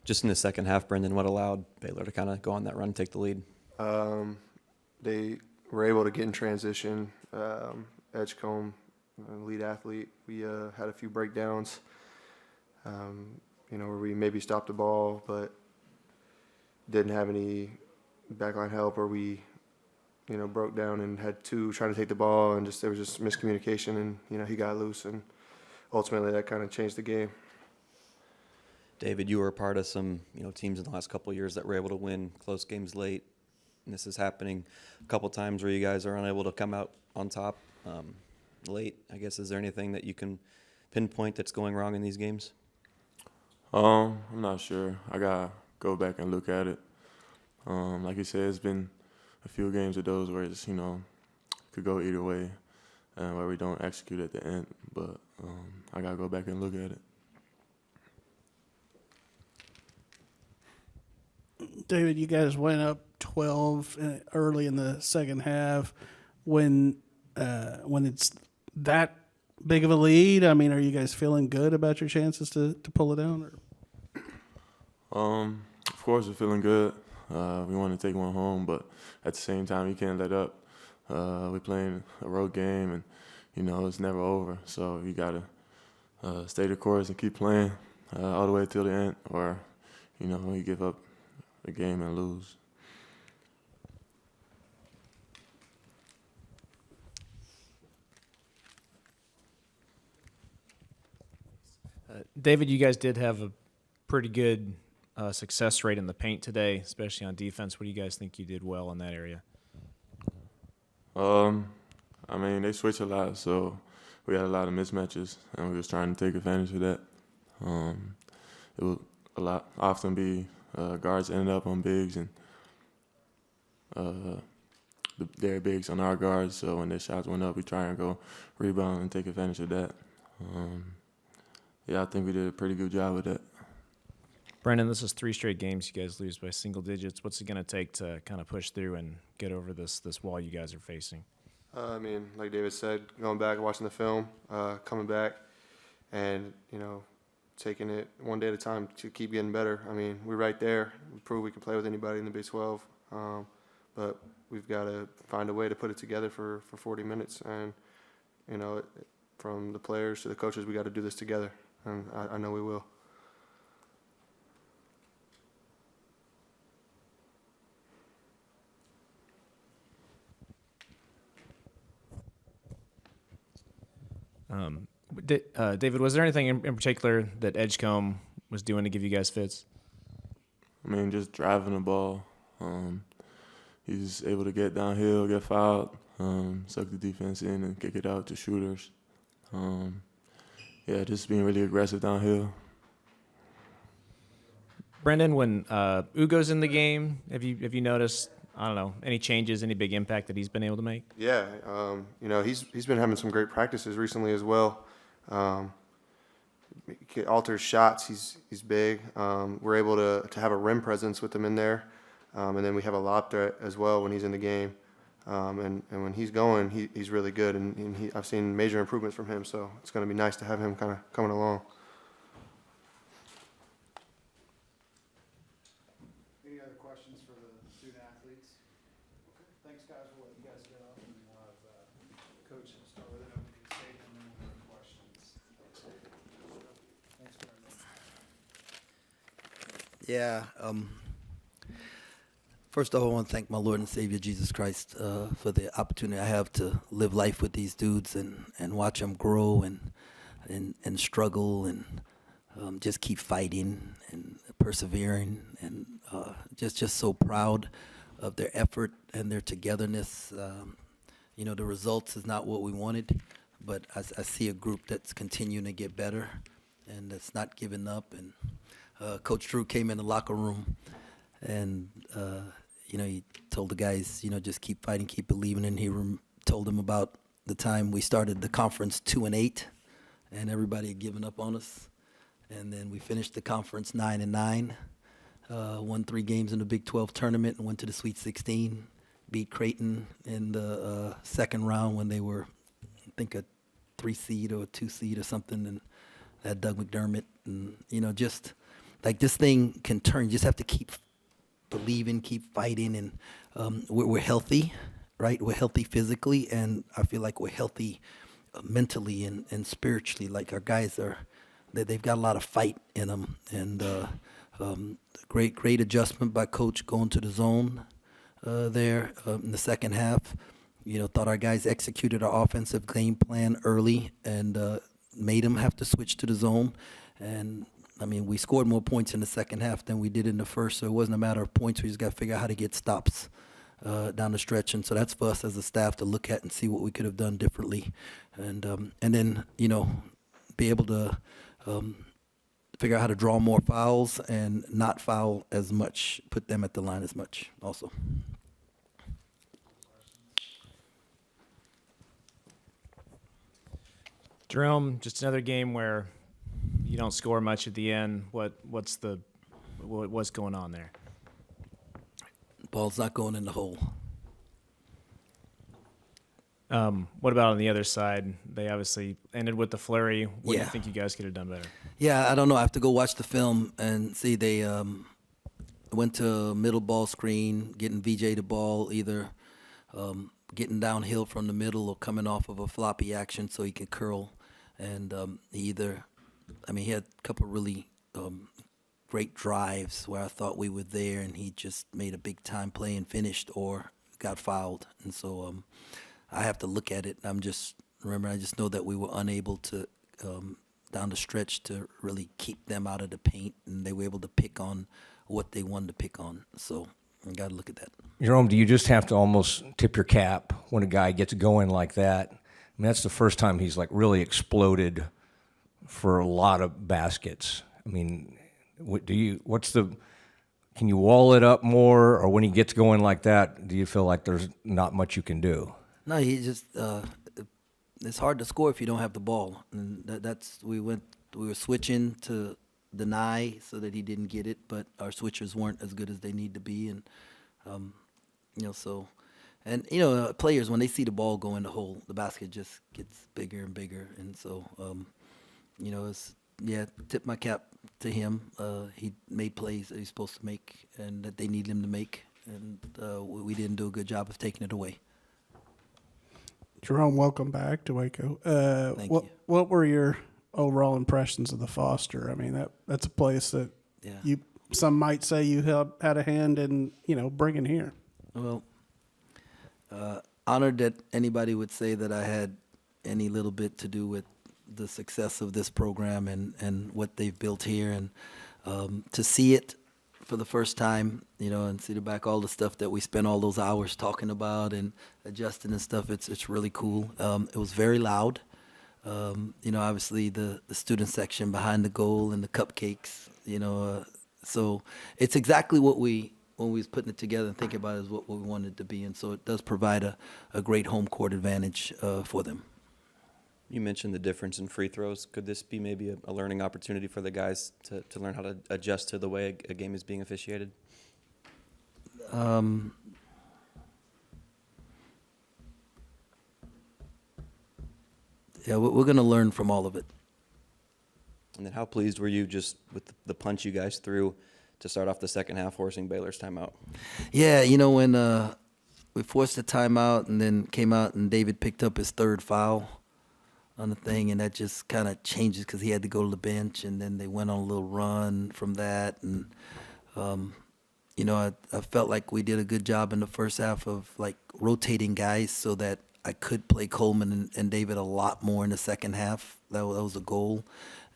Just in the second half, Brendan, what allowed Baylor to kind of go on that run and take the lead? They were able to get in transition. Edgecombe, lead athlete, we had a few breakdowns, where we maybe stopped the ball but didn't have any backline help, or we, broke down and had two trying to take the ball, and there was just miscommunication, and, he got loose, and ultimately that kind of changed the game. David, you were a part of some, teams in the last couple of years that were able to win close games late. And this is happening a couple times where you guys are unable to come out on top late. I guess, is there anything that you can pinpoint that's going wrong in these games? I'm not sure. I gotta go back and look at it. Like you said, it's been a few games of those where it's, could go either way, and where we don't execute at the end. But I gotta go back and look at it. David, you guys went up 12 early in the second half. When it's that big of a lead, I mean, are you guys feeling good about your chances to pull it down? Or? Of course, we're feeling good. We want to take one home, but at the same time, you can't let up. We're playing a road game, and, it's never over. So you got to stay the course and keep playing all the way till the end, or, you give up the game and lose. David, you guys did have a pretty good success rate in the paint today, especially on defense. What do you guys think you did well in that area? They switch a lot, so we had a lot of mismatches, and we was trying to take advantage of that. It would often be guards ended up on bigs, and their bigs on our guards. So when their shots went up, we try and go rebound and take advantage of that. I think we did a pretty good job with that. Brendan, this is 3 straight games you guys lose by single digits. What's it going to take to kind of push through and get over this wall you guys are facing? Like David said, going back, watching the film, coming back, and, taking it one day at a time to keep getting better. We're right there. We prove we can play with anybody in the Big 12. But we've got to find a way to put it together for 40 minutes. And, from the players to the coaches, we got to do this together. And I know we will. David, was there anything in particular that Edgecombe was doing to give you guys fits? Just driving the ball. He's able to get downhill, get fouled, suck the defense in, and kick it out to shooters. Just being really aggressive downhill. Brendan, when Ugo's in the game, have you noticed, I don't know, any changes, any big impact that he's been able to make? Yeah, he's been having some great practices recently as well. He alters shots. He's big. We're able to have a rim presence with him in there, and then we have a lob threat as well when he's in the game. And when he's going, he's really good, and I've seen major improvements from him. So it's going to be nice to have him kind of coming along. Any other questions for the student athletes? Okay. Thanks, guys. We'll let you guys get up, and we'll have Coach start with an opening statement, and then we'll have questions. Thanks, Brendan. Yeah. First of all, I want to thank my Lord and Savior Jesus Christ for the opportunity I have to live life with these dudes and watch them grow and struggle and just keep fighting and persevering, and just so proud of their effort and their togetherness. The results is not what we wanted, but I see a group that's continuing to get better and that's not giving up. And Coach Drew came in the locker room and he told the guys, just keep fighting, keep believing. And he told them about the time we started the conference 2-8, and everybody had given up on us. And then we finished the conference 9-9, won 3 games in the Big 12 tournament, and went to the Sweet 16. Beat Creighton in the second round when they were, I think, a 3 seed or a 2 seed or something, and had Doug McDermott. And just like this thing can turn. You just have to keep believing, keep fighting, and we're healthy, right? We're healthy physically, and I feel like we're healthy mentally and spiritually. Like our guys they've got a lot of fight in them, and great adjustment by coach going to the zone there in the second half. Thought our guys executed our offensive game plan early and made them have to switch to the zone. And I mean, we scored more points in the second half than we did in the first, so it wasn't a matter of points. We just got to figure out how to get stops down the stretch, and so that's for us as a staff to look at and see what we could have done differently, and then be able to figure out how to draw more fouls and not foul as much, put them at the line as much also. Jerome, just another game where you don't score much at the end. What's going on there? Ball's not going in the hole. What about on the other side? They obviously ended with the flurry. What do you Yeah. think you guys could have done better? Yeah, I don't know. I have to go watch the film and see. They went to middle ball screen, getting VJ the ball, either getting downhill from the middle or coming off of a floppy action so he can curl. And he had a couple really great drives where I thought we were there, and he just made a big time play and finished or got fouled. And so I have to look at it. I just know that we were unable to down the stretch to really keep them out of the paint, and they were able to pick on what they wanted to pick on. So I got to look at that. Jerome, do you just have to almost tip your cap when a guy gets going like that? I mean, that's the first time he's like really exploded for a lot of baskets. I mean, can you wall it up more, or when he gets going like that, do you feel like there's not much you can do? No, he just it's hard to score if you don't have the ball, and we were switching to deny so that he didn't get it, but our switchers weren't as good as they need to be, and players, when they see the ball go in the hole, the basket just gets bigger and bigger, and so tip my cap to him. He made plays that he's supposed to make and that they needed him to make, and we didn't do a good job of taking it away. Jerome, welcome back to Waco. Thank you. What were your overall impressions of the Foster? I mean, that's a place that some might say you had a hand in, bringing here. Well, honored that anybody would say that I had any little bit to do with the success of this program and what they've built here, and to see it for the first time, and see all the stuff that we spent all those hours talking about and adjusting and stuff. It's really cool. It was very loud. Obviously the student section behind the goal and the cupcakes. So it's exactly what when we was putting it together and thinking about it, is what we wanted it to be, and so it does provide a great home court advantage for them. You mentioned the difference in free throws. Could this be maybe a learning opportunity for the guys to learn how to adjust to the way a game is being officiated? Yeah, we're going to learn from all of it. And then how pleased were you just with the punch you guys threw to start off the second half, forcing Baylor's timeout? Yeah, when we forced a timeout and then came out and David picked up his third foul on the thing, and that just kind of changes because he had to go to the bench, and then they went on a little run from that. And, I felt like we did a good job in the first half of, like, rotating guys so that I could play Coleman and David a lot more in the second half. That was a goal.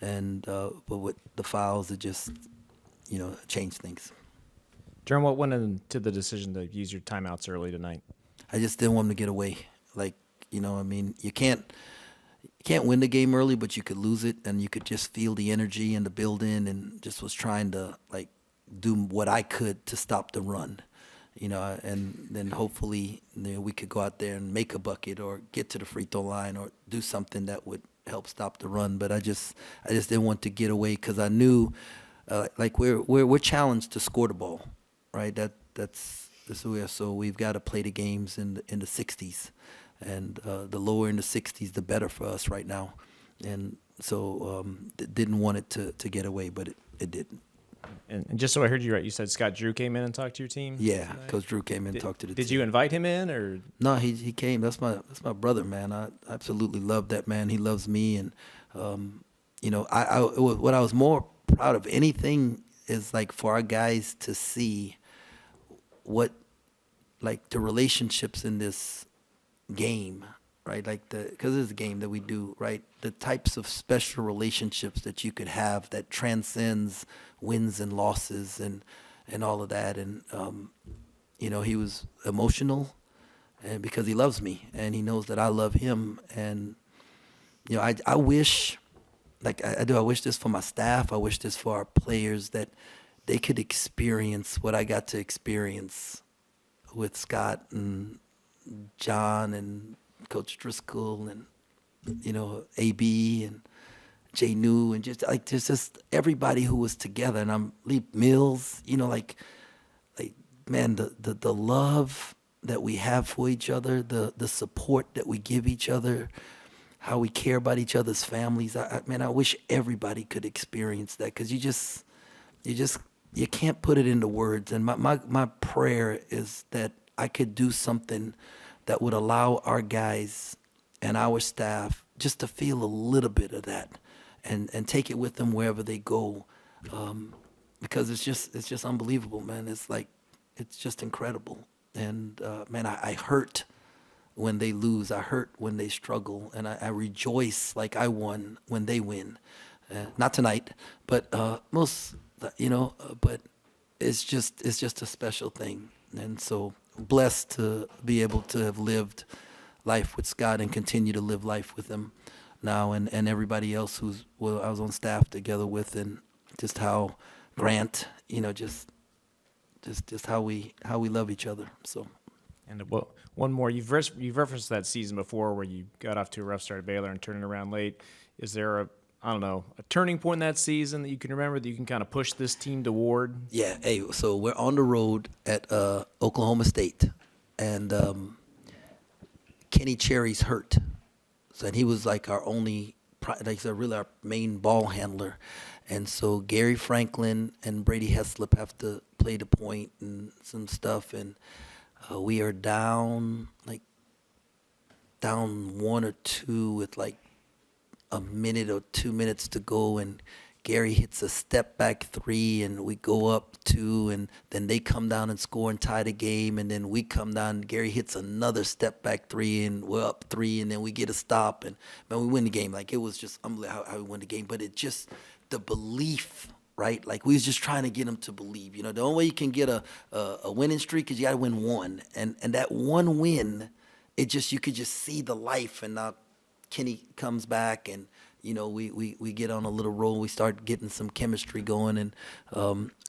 And but with the fouls, it just, changed things. Jerome, what went into the decision to use your timeouts early tonight? I just didn't want them to get away. Like, you can't win the game early, but you could lose it, and you could just feel the energy in the building, and just was trying to, like, do what I could to stop the run, and then hopefully we could go out there and make a bucket or get to the free throw line or do something that would help stop the run. But I just didn't want to get away because I knew, like, we're challenged to score the ball, right? That's who we are. So we've got to play the games in the 60s. And the lower in the 60s, the better for us right now. And so didn't want it to get away, but it did. And just so I heard you right, you said Scott Drew came in and talked to your team. Yeah, tonight? Coach Drew came in and talked to the team. Did you invite him in, or? No, he came. That's my brother, man. I absolutely love that man. He loves me, and what I was more proud of anything is like for our guys to see what like the relationships in this game, right? Like because it's a game that we do, right? The types of special relationships that you could have that transcends wins and losses and all of that. And he was emotional, and because he loves me and he knows that I love him. And I wish, like I do, I wish this for my staff. I wish this for our players, that they could experience what I got to experience with Scott and John and Coach Driscoll and AB and Jay New, and just like there's just everybody who was together. And I'm Lee Mills, like man, the love that we have for each other, the support that we give each other, how we care about each other's families. I wish everybody could experience that, because you can't put it into words. And my prayer is that I could do something that would allow our guys and our staff just to feel a little bit of that, and take it with them wherever they go, because it's just unbelievable, man. It's just incredible. And I hurt when they lose. I hurt when they struggle, and I rejoice like I won when they win. Not tonight, but but it's just a special thing. And so blessed to be able to have lived life with Scott and continue to live life with him now, and everybody else I was on staff together with, and just how Grant, just how we love each other. So. And one more, you've referenced that season before where you got off to a rough start at Baylor and turning around late. Is there a turning point in that season that you can remember that you can kind of push this team toward? Yeah. Hey, so we're on the road at Oklahoma State, and Kenny Cherry's hurt. So, and he was like our only, like I said, really our main ball handler. And so Gary Franklin and Brady Heslop have to play the point and some stuff, and we are down 1 or 2 with like a minute or 2 minutes to go, and Gary hits a step back 3, and we go up 2, and then they come down and score and tie the game, and then we come down, Gary hits another step back 3, and we're up 3, and then we get a stop, and man, we win the game. Like, it was just unbelievable how we win the game. But it just, the belief, right? Like, we was just trying to get them to believe. The only way you can get a winning streak is you got to win one, and that one win, you could just see the life. And now Kenny comes back, and we get on a little roll. We start getting some chemistry going, and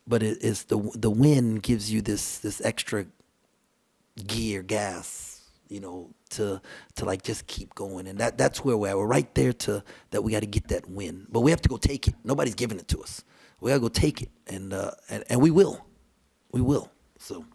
but it's the win gives you this extra gas, to like just keep going. And that's where we're at. We're right there that we got to get that win, but we have to go take it. Nobody's giving it to us. We got to go take it, and we will. So.